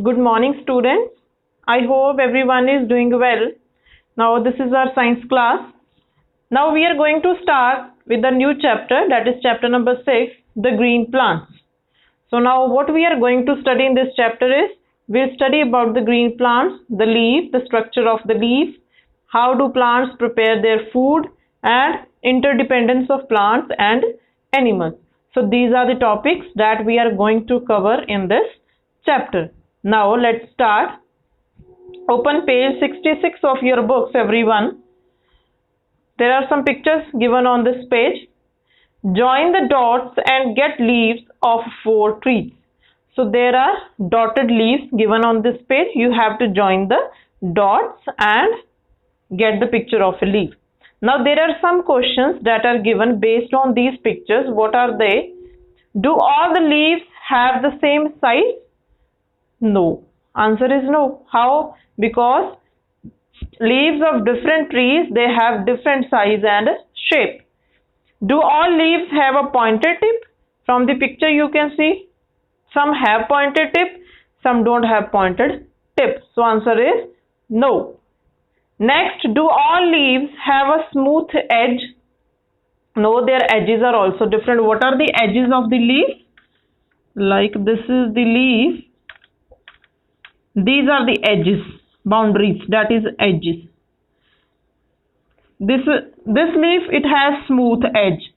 Good morning, students. I hope everyone is doing well. Now, this is our science class. Now, we are going to start with the new chapter, that is chapter number 6, the green plants. So, now what we are going to study in this chapter is we'll study about the green plants, the leaf, the structure of the leaf, how do plants prepare their food, and interdependence of plants and animals. So, these are the topics that we are going to cover in this chapter. Now let's start. Open page 66 of your books, everyone. There are some pictures given on this page. Join the dots and get leaves of 4 trees. So there are dotted leaves given on this page. You have to join the dots and get the picture of a leaf. Now there are some questions that are given based on these pictures. What are they? Do all the leaves have the same size? No. Answer is no. How? Because leaves of different trees, they have different size and shape. Do all leaves have a pointed tip? From the picture you can see some have pointed tip, some don't have pointed tip. So answer is no. Next, do all leaves have a smooth edge? No, their edges are also different. What are the edges of the leaf? Like this is the leaf. These are the edges, boundaries, that is edges. This leaf, it has smooth edge.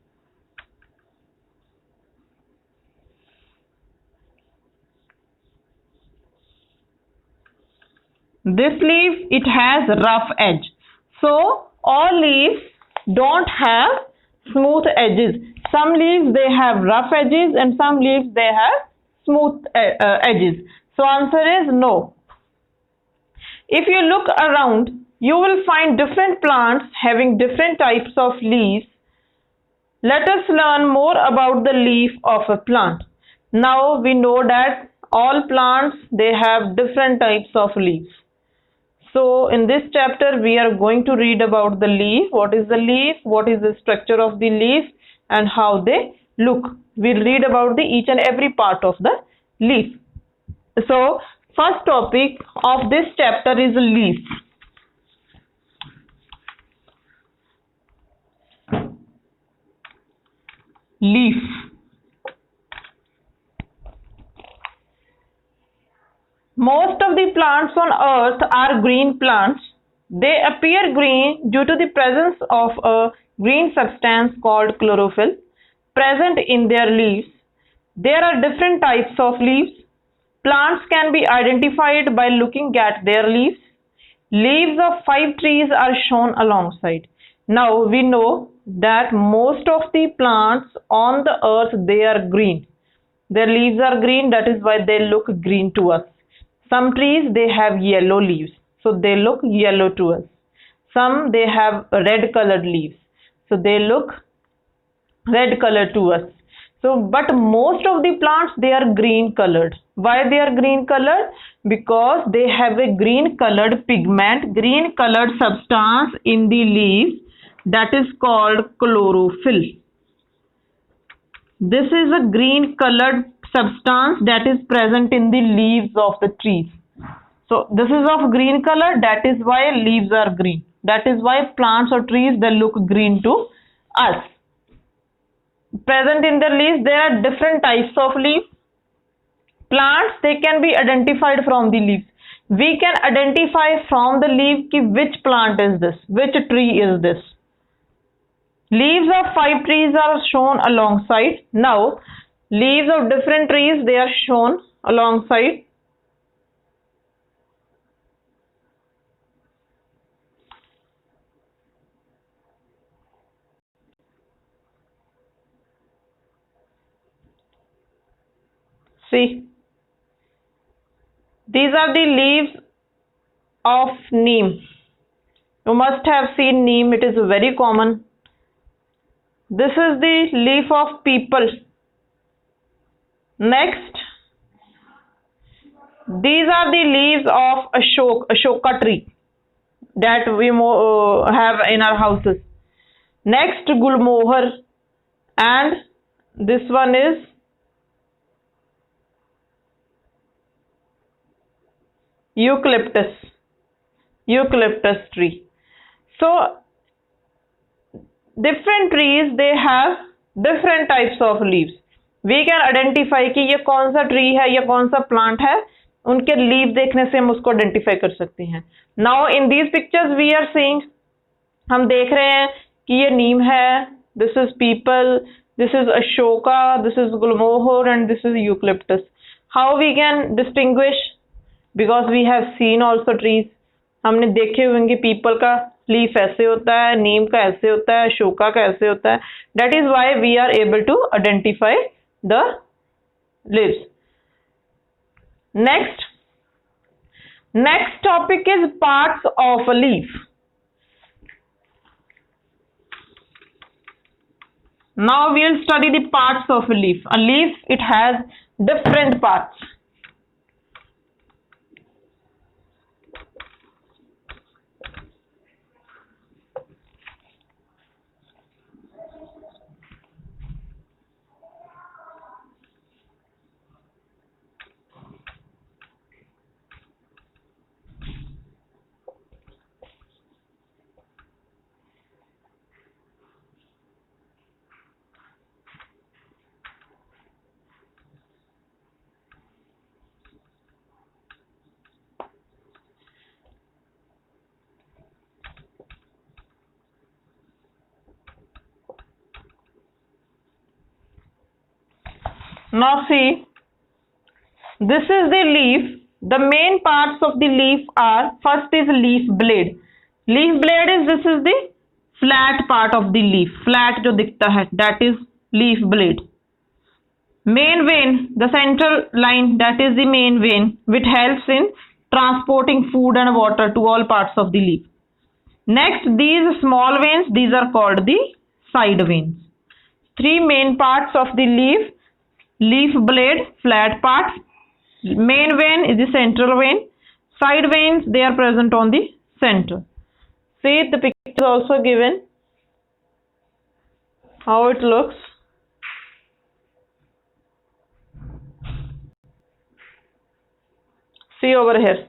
This leaf, it has rough edge. So all leaves don't have smooth edges. Some leaves, they have rough edges, and some leaves, they have smooth edges. So answer is no. If you look around, you will find different plants having different types of leaves. Let us learn more about the leaf of a plant. Now we know that all plants, they have different types of leaves. So in this chapter we are going to read about the leaf. What is the leaf? What is the structure of the leaf? And how they look. We'll read about each and every part of the leaf. So first topic of this chapter is leaf. Leaf. Most of the plants on earth are green plants. They appear green due to the presence of a green substance called chlorophyll present in their leaves. There are different types of leaves. Plants can be identified by looking at their leaves. Leaves of 5 trees are shown alongside. Now we know that most of the plants on the earth, they are green. Their leaves are green, that is why they look green to us. Some trees, they have yellow leaves, so they look yellow to us. Some, they have red colored leaves, so they look red color to us. So, but most of the plants, they are green colored. Why they are green colored? Because they have a green colored pigment, green colored substance in the leaves, that is called chlorophyll. This is a green colored substance that is present in the leaves of the trees. So this is of green color, that is why leaves are green. That is why plants or trees, they look green to us. Present in the leaves, there are different types of leaves. Plants, they can be identified from the leaves. We can identify from the leaf which plant is this, which tree is this. Leaves of 5 trees are shown alongside. Now, leaves of different trees, they are shown alongside. See, these are the leaves of neem. You must have seen neem, it is very common. This is the leaf of peepal. Next, these are the leaves of ashoka tree that we have in our houses. Next, gulmohar, and this one is eucalyptus tree. So different trees, they have different types of leaves. We can identify कि ये कौन सा tree है या कौन सा plant है, उनके लीव देखने से हम उसको आइडेंटिफाई कर सकते हैं. Now in these pictures we are seeing, हम देख रहे हैं कि ये नीम है, this is peepal, this is Ashoka, this is gulmohar and this is eucalyptus. How we can distinguish? Because we have seen also trees. हमने देखे होंगे पीपल का लीफ ऐसे होता है, नीम का ऐसे होता है, अशोका का ऐसे होता है. That is why we are able to identify the leaves. Next topic is parts of a leaf. Now we will study the parts of a leaf. A leaf, it has different parts. Now see, this is the leaf. The main parts of the leaf are, first is leaf blade. Leaf blade is, this is the flat part of the leaf. Flat जो दिखता है, that is leaf blade. Main vein, the central line, that is the main vein, which helps in transporting food and water to all parts of the leaf. Next, these small veins, these are called the side veins. Three main parts of the leaf: leaf blade, flat part, main vein is the central vein, side veins, they are present on the center. See, the picture is also given how it looks. See over here,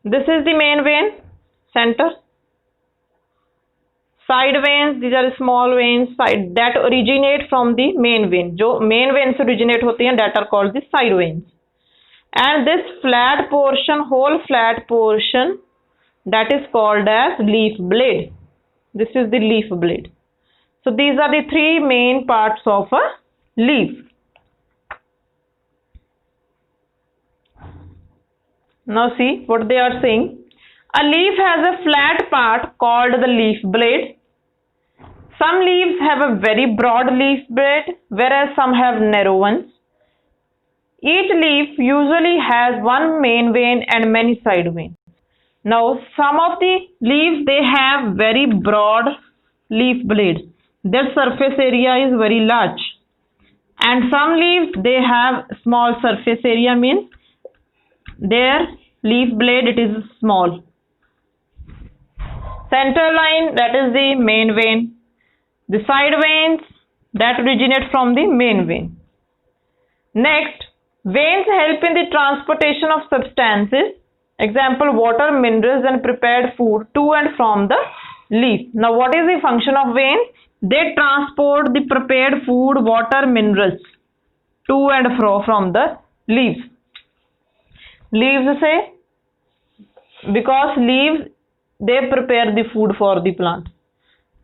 this is the main vein, center. Side veins, these are small veins side that originate from the main vein. जो main vein से originate होती हैं, that are called the side veins. And this flat portion, whole flat portion, that is called as leaf blade. This is the leaf blade. So these are the three main parts of a leaf. Now see what they are saying. A leaf has a flat part called the leaf blade. Some leaves have a very broad leaf blade, whereas some have narrow ones. Each leaf usually has one main vein and many side veins. Now, some of the leaves, they have very broad leaf blades. Their surface area is very large. And some leaves, they have small surface area, means their leaf blade, it is small. Center line, that is the main vein. The side veins that originate from the main vein. Next, veins help in the transportation of substances, example water, minerals and prepared food to and from the leaf. Now what is the function of veins? They transport the prepared food, water, minerals to and from the leaves. Leaves say, because leaves, they prepare the food for the plant.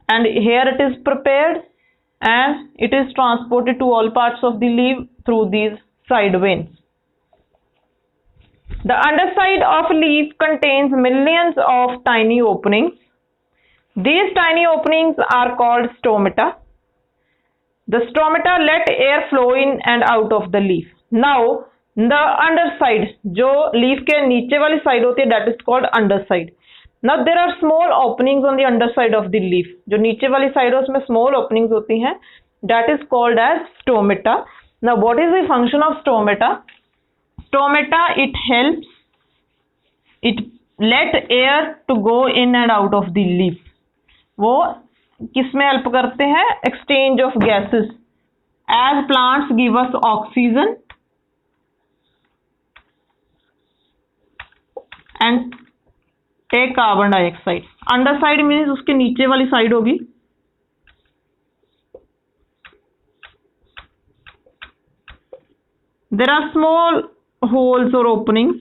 And here it is prepared and it is transported to all parts of the leaf through these side veins. The underside of a leaf contains millions of tiny openings. These tiny openings are called stomata. The stomata let air flow in and out of the leaf. Now, the underside, जो leaf के नीचे वाली side होती है, that is called underside. Now there are small openings on the underside of the leaf. जो नीचे वाली side है उसमें small openings होती हैं, that is called as stomata. Now what is the function of stomata? Stomata, it helps, it let air to go in and out of the leaf. वो किसमें help करते हैं? Exchange of gases. As plants give us oxygen, and take carbon dioxide. Underside means उसके नीचे वाली side होगी। There are small holes or openings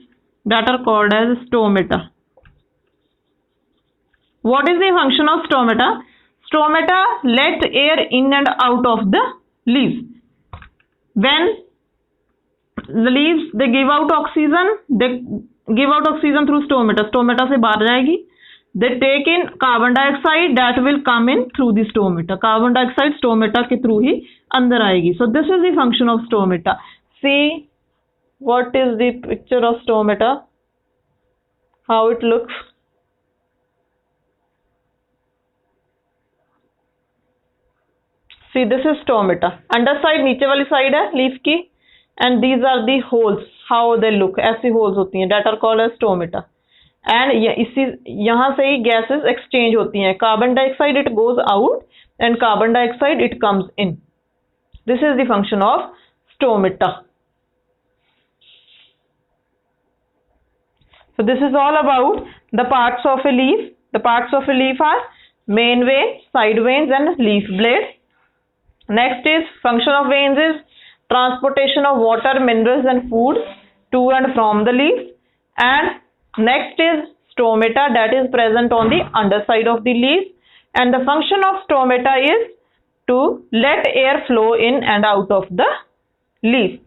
that are called as stomata. What is the function of stomata? Stomata let air in and out of the leaves. When the leaves they give out oxygen, they give out oxygen through stomata. Stomata से बाहर जाएगी. They take in carbon dioxide that will come in through the stomata. Carbon dioxide stomata के through ही अंदर आएगी. So this is the function of stomata. See what is the picture of stomata, how it looks. See this is stomata. Underside नीचे वाली side है leaf की, and these are the holes. How they look, ऐसी holes होती हैं that are called as stomata. And इसी यहाँ से ही gases exchange होती हैं. Carbon dioxide it goes out and carbon dioxide it comes in. This is the function of stomata. So this is all about the parts of a leaf. The parts of a leaf are main vein, side veins and leaf blade. Next is function of veins is transportation of water, minerals and food to and from the leaf. And next is stomata that is present on the underside of the leaf. And the function of stomata is to let air flow in and out of the leaf.